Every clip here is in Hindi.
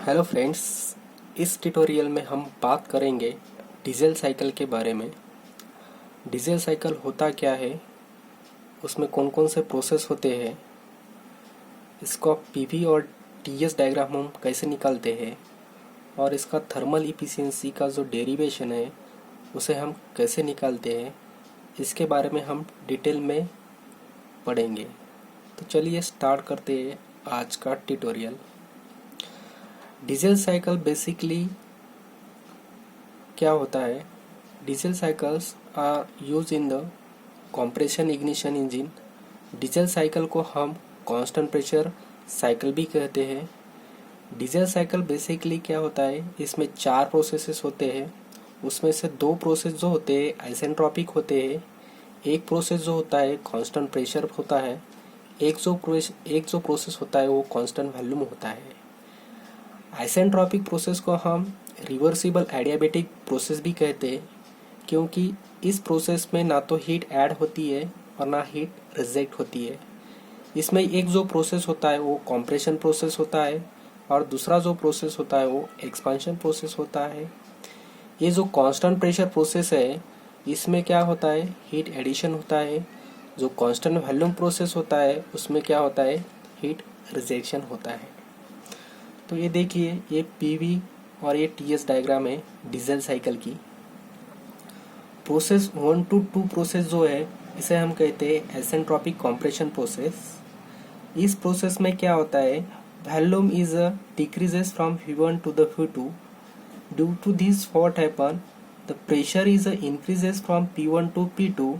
हेलो फ्रेंड्स, इस ट्यूटोरियल में हम बात करेंगे डीजल साइकिल के बारे में। डीजल साइकिल होता क्या है, उसमें कौन कौन से प्रोसेस होते हैं, इसको पीवी और टीएस डायग्राम हम कैसे निकालते हैं और इसका थर्मल इफिशिएंसी का जो डेरिवेशन है उसे हम कैसे निकालते हैं, इसके बारे में हम डिटेल में पढ़ेंगे। तो चलिए स्टार्ट करते हैं आज का ट्यूटोरियल। डीजल साइकिल बेसिकली क्या होता है? Diesel cycles are use in the compression ignition engine. Diesel cycle को हम कांस्टेंट प्रेशर साइकिल भी कहते हैं। डीजल साइकिल बेसिकली क्या होता है, इसमें 4 प्रोसेसेस होते हैं। उसमें से 2 प्रोसेस जो होते हैं आइसेंट्रोपिक होते हैं। एक प्रोसेस जो होता है कांस्टेंट प्रेशर होता है। एक जो प्रोसेस होता है वो कांस्टेंट वॉल्यूम होता है। आइसेंट्रोपिक प्रोसेस को हम रिवर्सिबल एडियाबेटिक प्रोसेस भी कहते हैं, क्योंकि इस प्रोसेस में ना तो हीट ऐड होती है और ना हीट रिजेक्ट होती है। इसमें एक जो प्रोसेस होता है वो कंप्रेशन प्रोसेस होता है और दूसरा जो प्रोसेस होता है वो एक्सपांशन प्रोसेस होता है। ये जो कांस्टेंट प्रेशर प्रोसेस है इसमें क्या होता है, हीट एडिशन होता है। जो कांस्टेंट वॉल्यूम प्रोसेस होता है उसमें क्या होता है, हीट रिजेक्शन होता है। तो ये देखिए, ये पीवी और ये टीएस डायग्राम है डीजल साइकिल की। प्रोसेस 1 to 2 प्रोसेस जो है इसे हम कहते हैं एसेंट्रोपिक कंप्रेशन प्रोसेस। इस प्रोसेस में क्या होता है, volume is decreases from V1 to the V2। Due to this what happen, the pressure is increases from P1 to P2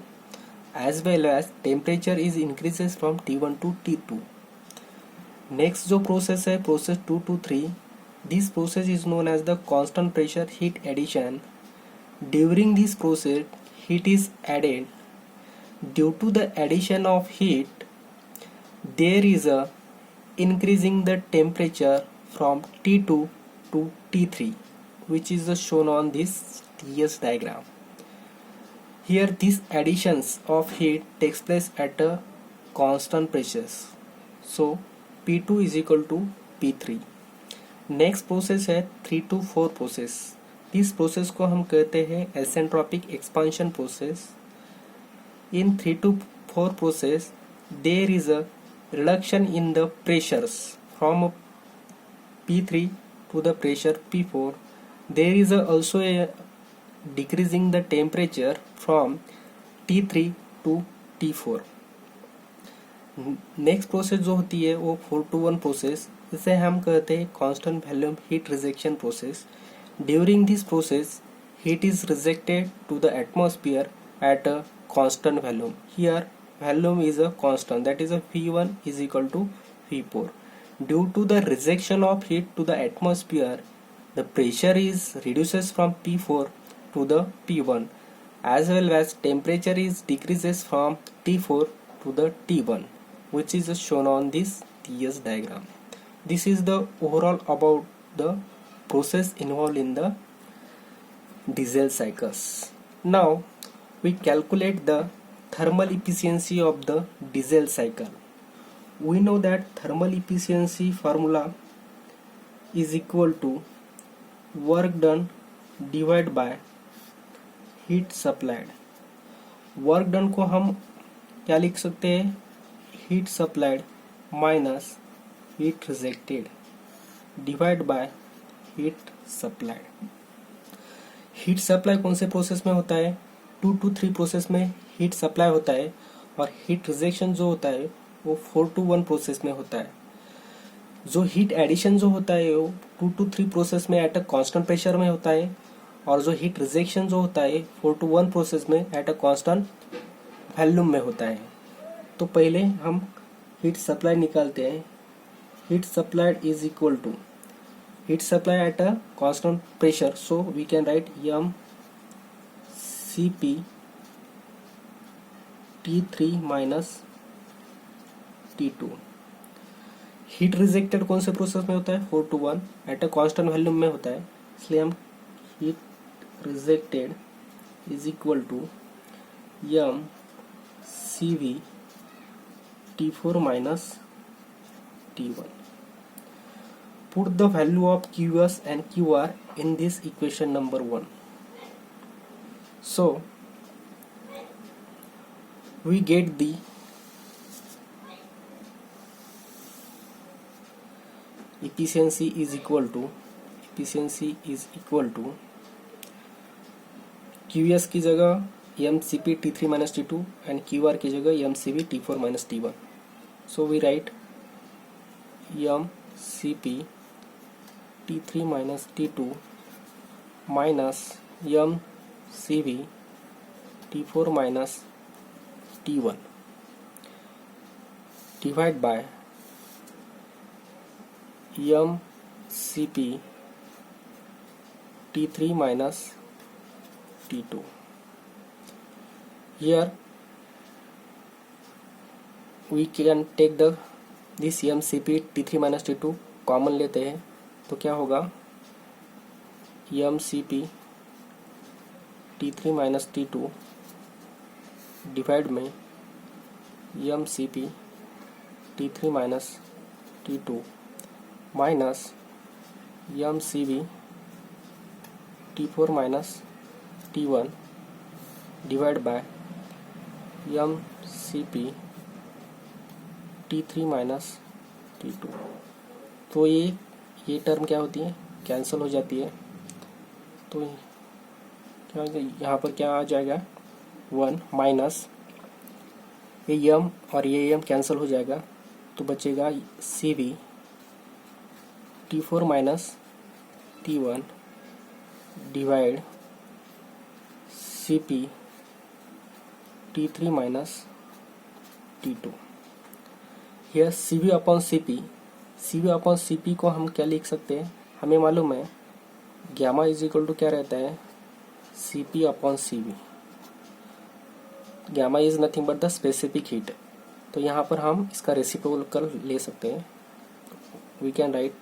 as well as temperature is increases from T1 to T2। Next जो प्रोसेस है process 2 to 3, this process is known as the constant pressure heat addition. During this process heat is added. Due to the addition of heat, there is a increasing the temperature from T2 to T3, which is shown on this TS diagram. Here these additions of heat takes place at a constant pressures. So P2 is equal to P3. Next process है 3 to 4 प्रोसेस। इस प्रोसेस को हम कहते हैं isentropic expansion process. In 3 to 4 process there is a reduction in the pressures from P3 to the pressure P4. There is also a decreasing the temperature from T3 to T4. Next process जो होती है वो 4 to 1 प्रोसेस, इसे हम कहते हैं constant volume heat rejection process. During this process heat is rejected to the atmosphere at a constant volume. Here volume is a constant, that is V1 is equal to V4. Due to the rejection of heat to the atmosphere, the pressure is reduces from P4 to the P1 as well as temperature is decreases from T4 to the T1, which is shown on this TS diagram. This is the overall about the process involved in the diesel cycles. Now we calculate the thermal efficiency of the diesel cycle. We know that thermal efficiency formula is equal to work done divided by heat supplied. Work done को हम क्या लिख सकते हैं, heat supplied minus heat rejected divide by heat supplied. Heat supply कौन से प्रोसेस में होता है, 2 to 3 प्रोसेस में हीट सप्लाई होता है और हीट रिजेक्शन जो होता है वो 4 to 1 प्रोसेस में होता है। जो हीट एडिशन जो होता है वो 2 to 3 प्रोसेस में एट अ कांस्टेंट प्रेशर में होता है और जो हीट रिजेक्शन जो होता है 4 to 1 प्रोसेस में एट अ कांस्टेंट वॉल्यूम में होता है। तो पहले हम हीट सप्लाई निकालते हैं। Heat supplied is equal to heat supply at a constant pressure, so we can write mCp T3 minus T2। Heat rejected कौन से प्रोसेस में होता है, 4 to 1 at a constant volume में होता है, इसलिए हम heat rejected is equal to mCv T4 minus T1। put the value of qs and qr in this equation number 1. So we get the efficiency is equal to qs की जगह mcp t3 minus t2 and qr की जगह mcp t4 minus t1. So we write mcp t3 minus t2 minus mcv t4 minus t1 divide by mcp t3 minus t2. Here we can take this mcp t3 minus t2 common लेते हैं तो क्या होगा mcp t3 minus t2 divide में mcp t3 minus t2 minus mcv t4 minus t1 divide bye mcp t3 minus t2. तो ये टर्म क्या होती है, कैंसिल हो जाती है. तो क्या यहाँ पर क्या आ जाएगा 1 माइनस ये m और ये m कैंसिल हो जाएगा तो बचेगा cv t4 minus t1 divide cp t3 minus t2. यह cv अपॉन cp को हम क्या लिख सकते हैं, हमें मालूम है गैमा इज इक्वल टू क्या रहता है cp upon cv. Gamma is nothing but the specific heat. तो यहाँ पर हम इसका रेसिप्रोकल ले सकते हैं. We can write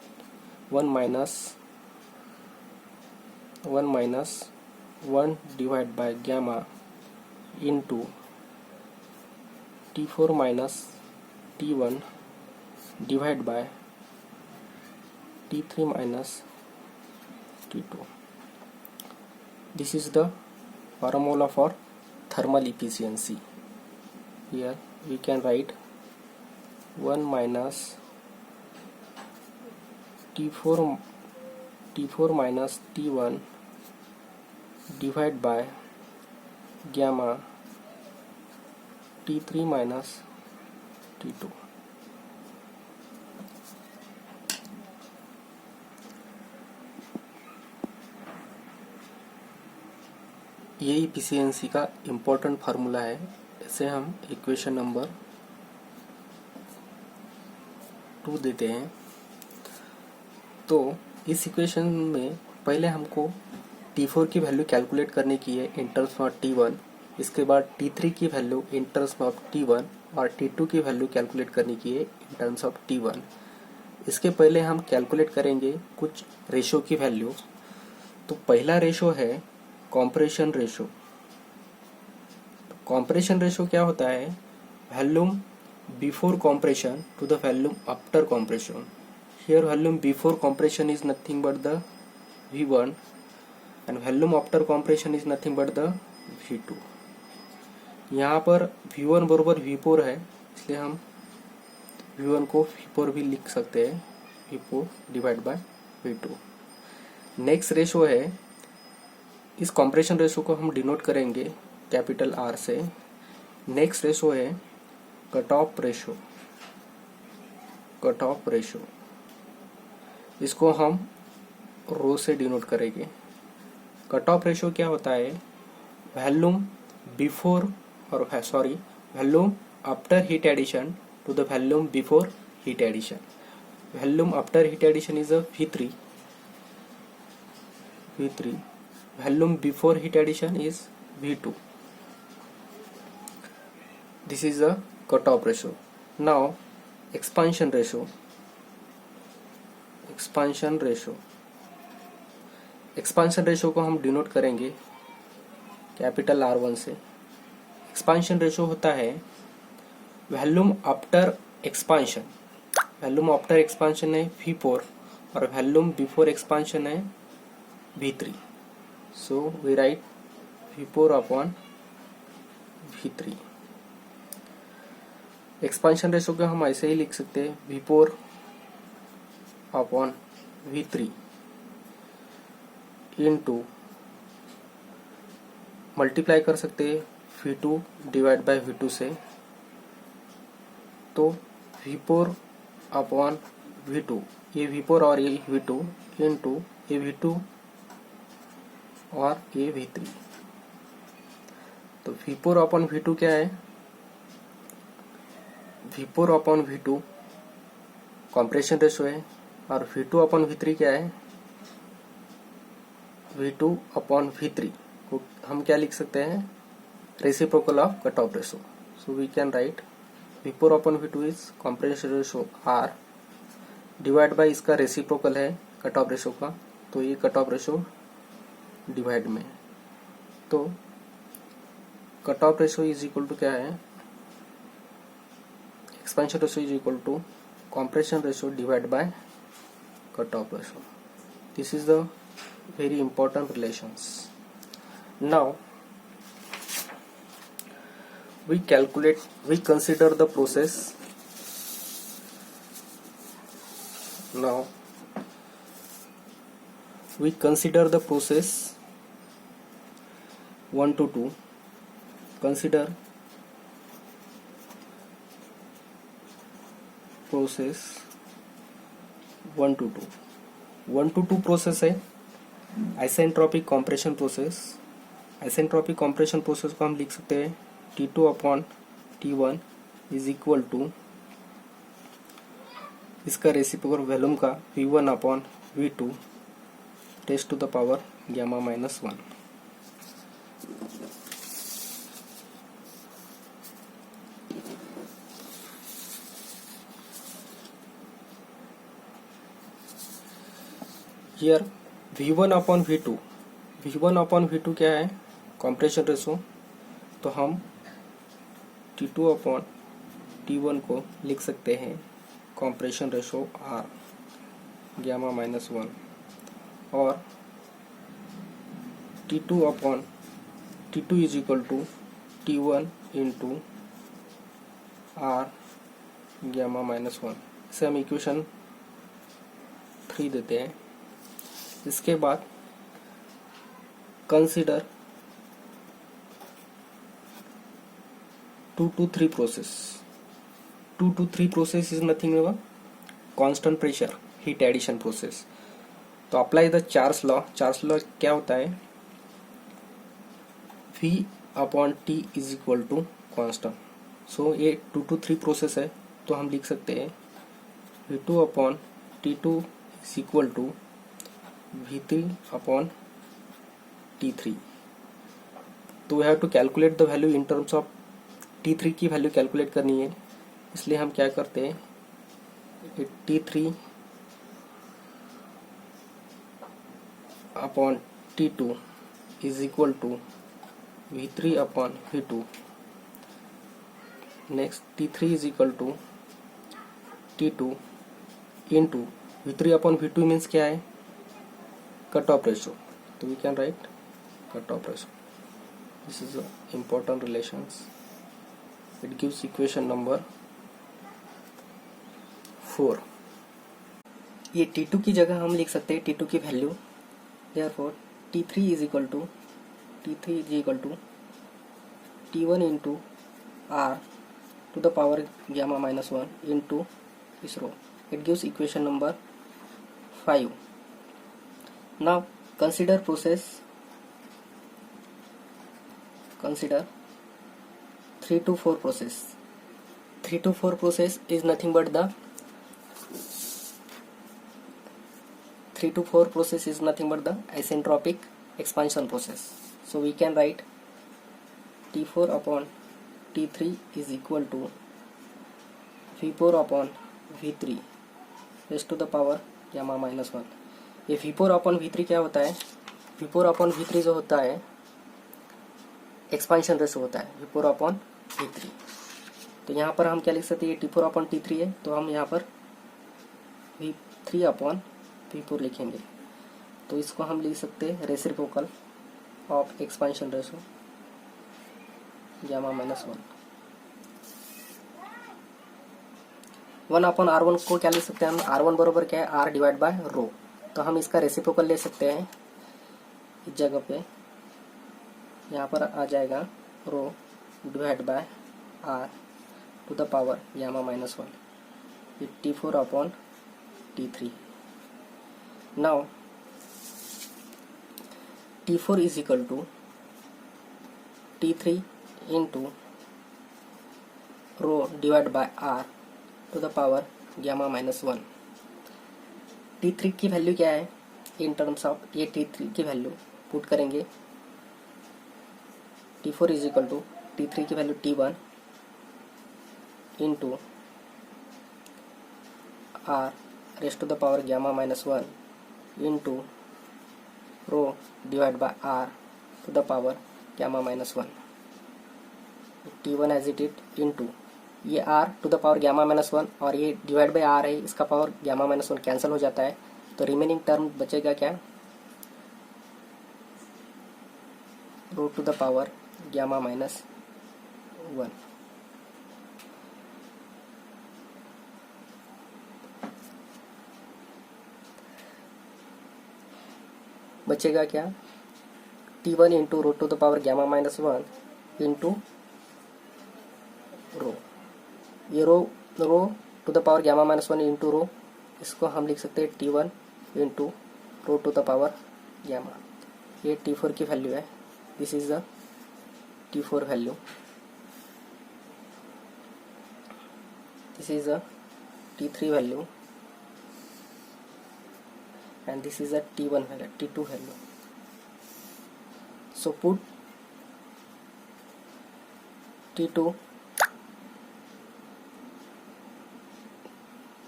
1 minus 1 divide by gamma into t4 minus t1 divide by t3 minus t2. This is the formula for thermal efficiency. Here we can write 1 minus t4 minus t1 divide by gamma t3 minus t2. ये इफिशियंसी का इम्पोर्टेंट फार्मूला है. इसे हम इक्वेशन नंबर 2 देते हैं. तो इस इक्वेशन में पहले हमको T4 की वैल्यू कैलकुलेट करने की है इन टर्म्स ऑफ T1. इसके बाद T3 की value in terms of T1 और T2 की वैल्यू कैलकुलेट करने की है इन टर्म्स ऑफ T1. इसके पहले हम कैलकुलेट करेंगे कुछ रेशो की वैल्यू. तो पहला रेशो है कॉम्प्रेशन रेशो. कॉम्प्रेशन रेशो क्या होता है, volume before compression to the volume after compression. Here volume before compression is nothing but the V1 and volume after compression is nothing but the V2. यहाँ पर V1 बरोबर V4 है, इसलिए हम V1 को V4 भी लिख सकते हैं, V4 divide by V2. Next ratio है, इस कॉम्प्रेशन रेशो को हम डिनोट करेंगे कैपिटल R से. नेक्स्ट रेशो है कट ऑफ रेशो. इसको हम रो से डिनोट करेंगे. कट ऑफ रेशो क्या होता है, वॉल्यूम बिफोर और volume after heat addition to the volume before heat addition. Volume after heat addition is a V3. Volume before heat addition is V2. This is the cutoff ratio. Now expansion ratio. Expansion ratio को हम डिनोट करेंगे कैपिटल R1 से. एक्सपांशन रेशो होता है volume after expansion. Volume after expansion है V4 और वॉल्यूम बिफोर एक्सपांशन है V3, so we write V4 upon V3। Expansion ratio को हम ऐसे ही लिख सकते हैं V4 upon V3 into multiply कर सकते हैं V2 डिवाइड बाय V2 से, तो V4 अपॉन V2, ये V4 और ये V2 इनटू ये V2 और ये V3। तो V4 अपॉन V2 क्या है, V4 upon V2 compression ratio है, और V2 अपॉन V3 क्या है, V2 अपॉन V3 को हम क्या लिख सकते हैं, reciprocal of cut off ratio. So we can write V4 upon V2 is compression ratio R divide by इसका रेसिप्रोकल है कट ऑफ रेशो का, तो ये कट ऑफ रेशो डिवाइड में, तो cut off ratio is equal to क्या है, expansion ratio is equal to compression ratio divided by cutoff ratio. This is the very important relations. Now we consider the process. Now we consider the process 1 to 2. Consider process 1 to 2। 1 to 2 process है isentropic compression process. Isentropic compression process को हम लिख सकते हैं T2 upon T1 is equal to इसका रेसिप्रोकल वॉल्यूम का V1 upon V2 raise to the power gamma minus 1। Here V1 upon V2, V1 upon V2 क्या है, कॉम्प्रेशन रेशो, तो हम T2 अपॉन T1 को लिख सकते हैं compression ratio R gamma minus 1, और T2 upon T2 is equal to T1 into R gamma minus 1। इसे हम इक्वेशन 3 देते हैं। इसके बाद consider 2 to 3 process. 2 to 3 process is nothing ever constant pressure heat addition process. तो apply the Charles law. Charles law क्या होता है, V upon T is equal to constant. So ये 2 to 3 प्रोसेस है, तो हम लिख सकते हैं V2 upon T2 is equal to V3 upon T3। तो we have to calculate the value in terms of T3 की वैल्यू कैलकुलेट करनी है, इसलिए हम क्या करते हैं, T3 upon T2 is equal to V3 upon V2। Next T3 is equal to T2 into V3 upon V2 means क्या है, कट ऑफ रेशो, तो we can write cut off ratio. This is the important relations. It gives equation number 4. ये T2 की जगह हम लिख सकते हैं T2 की value, therefore T3 is equal to T1 into R to the power gamma minus 1 into this row. It gives equation number 5. Now consider 3 to 4 process. 3 to 4 process is nothing but the 3 to 4 process is nothing but the isentropic expansion process. So we can write T4 upon T3 is equal to V4 upon V3 raised to the power gamma minus 1. ये V4 अपॉन V3 क्या होता है, V4 अपॉन V3 जो होता है एक्सपांशन रेशो होता है V4 अपॉन V3। तो यहाँ पर हम क्या लिख सकते हैं, T4 अपॉन T3 है, तो हम यहाँ पर V3 अपॉन P4 लिखेंगे तो इसको हम लिख सकते हैं reciprocal of expansion ratio gamma minus 1/R1 को क्या लिख सकते हैं हम? R1 बरोबर क्या है? R डिवाइड बाय रो। तो हम इसका रेसिप्रोकल ले सकते हैं इस जगह पे, यहाँ पर आ जाएगा rho divide by R to the power gamma minus 1 T4/T3। Now T4 is equal to T3 into rho divide by R to the power gamma minus 1। T3 की वैल्यू क्या है इन टर्म्स ऑफ? ये T3 की वैल्यू पुट करेंगे। T4 is equal to T3 की value T1 into R raised to the power gamma minus 1 into rho divide by R to the power gamma minus 1। T1 as it into ये R to the power gamma minus 1 और ये डिवाइड बाय R है, इसका पावर गामा माइनस 1 कैंसिल हो जाता है, तो रिमेनिंग टर्म बचेगा क्या? Rho to the power gamma minus 1। बचेगा क्या? T1 into rho to the power gamma minus 1 into rho, ये rho to the power gamma minus 1 into rho, इसको हम लिख सकते हैं T1 into rho to the power gamma. ये T4 की वैल्यू है, this is the T4 value, this is the T3 value and this is a T1 value, T2 value. So put T2,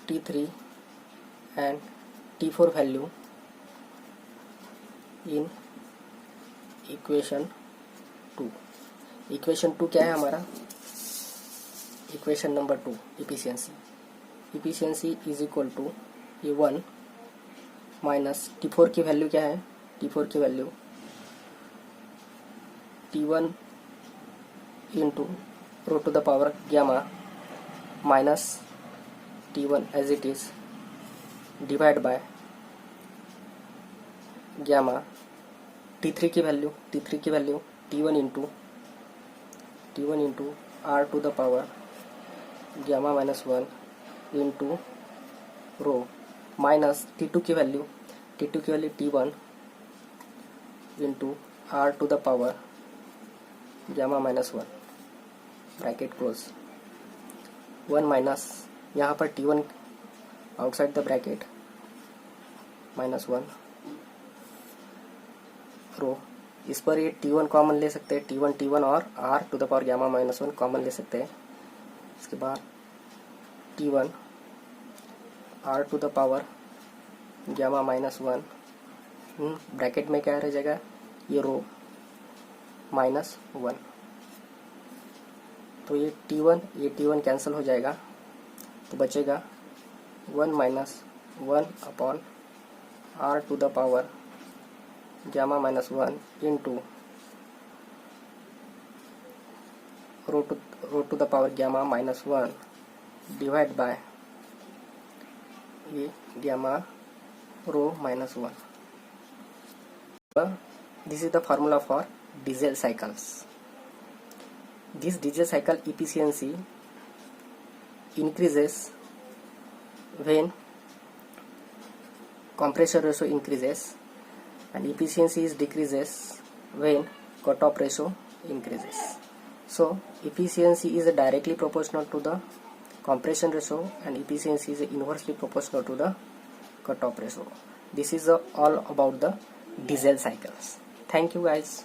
T3 and T4 value in equation 2. Equation 2 क्या है हमारा? Equation number 2 efficiency. Efficiency is equal to E1 minus T4 की वैल्यू क्या है? T4 की value T1 into rho to the power gamma minus T1 as it is divide by gamma. T3 की value T1 into R to the power gamma minus 1 into rho minus T2 की value T1 into R to the power gamma minus 1 bracket close. 1 minus यहाँ पर T1 outside the bracket minus 1 rho, इस पर ये T1 कॉमन ले सकते हैं, T1 और R to the power gamma minus 1 common ले सकते हैं। इसके बाद T1 R to the power gamma minus 1 bracket में क्या रह जाएगा? ये रो माइनस 1, तो ये T1 कैंसिल हो जाएगा, तो बचेगा 1 minus 1/R to the power gamma minus 1 into rho to the power gamma minus 1 divide by ये gamma rho minus 1. This is the formula for diesel cycles. This diesel cycle efficiency increases when compression ratio increases and efficiency is decreases when cutoff ratio increases. So efficiency is directly proportional to the compression ratio and efficiency is inversely proportional to the cutoff ratio. This is all about the diesel cycles. Thank you guys.